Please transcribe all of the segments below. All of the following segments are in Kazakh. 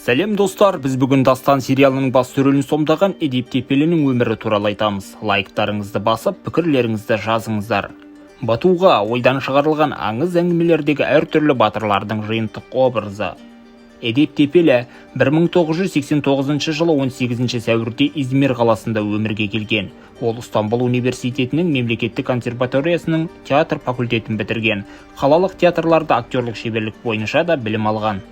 Сәлем достар, біз бүгін Дастан сериалының басты рөлін сомдаған Эдип Тепелінің өмірі туралы айтамыз. Лайктарыңызды басып, пікірлеріңізді жазыңыздар. Батуға ойдан шығарылған аңыз әңгімелердегі әртүрлі батырлардың жиынтық образы. Эдип Тепелі 1989 жылы 18 сәуірде Измир қаласында өмірге келген. Ол Стамбул университетінің мемлекеттік консерваториясының театр факультетін бітірген. Қалалық театрларда актерлік шеберлік бойынша да білім алған.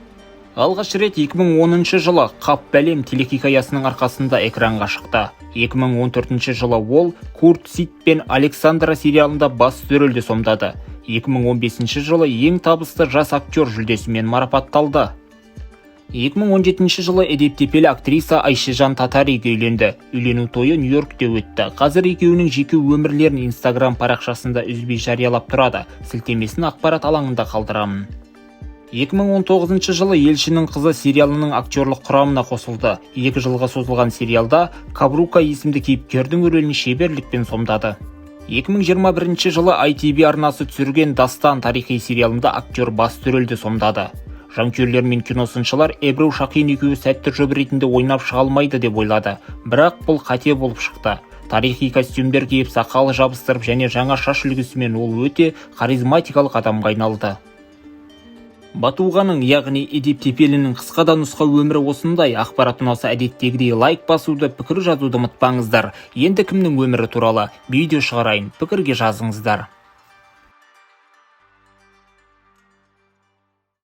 Алғаш рет 2010 жылы «Қап бәлем» телехикаясының арқасында экранға шықты. 2014 жылы ол Курт Сит пен Александра сериалында басты рөлді сомдады. 2015 жылы ең табысты жас актер жүлдесімен марапатталды. 2017 жылы Эдип Тепелі актриса Айшежан Татариге үйленді. Үйлену тойы Нью-Йоркте өтті. Қазір екеуінің жеке өмірлерін Instagram парақшасында үзбей жариялап тұрады. Сілтемесін ақпарат алаңында қалдырамын. 2019 жылы Елшінің қызы сериалының актерлық құрамына қосылды. 2 жылға созылған сериалда Кабрука есімді кейіпкердің рөлін шеберлікпен сомдады. 2021 жылы ITV арнасы түсірген Дастан тарихи сериалында актер басты рөлді сомдады. Жанкүйерлер мен киносыншылар Эбру Шақин екеуі сәтті жоба ретінде ойнап шыға алмайды деп ойлады. Бірақ бұл қате болып шықты. Тарихи костюмдер киіп, сақалы жабыстырып және жаңа шаш үлгісімен ол өте харизматикалық адамға айналды. Батуғаның, яғни Эдип Тепелінің қысқада нұсқа өмірі осындай. Ақпарат ұнаса әдеттегідей лайк басуды, пікір жазуды ұмытпаңыздар. Енді кімнің өмірі туралы видео шығарайын, пікірге жазыңыздар.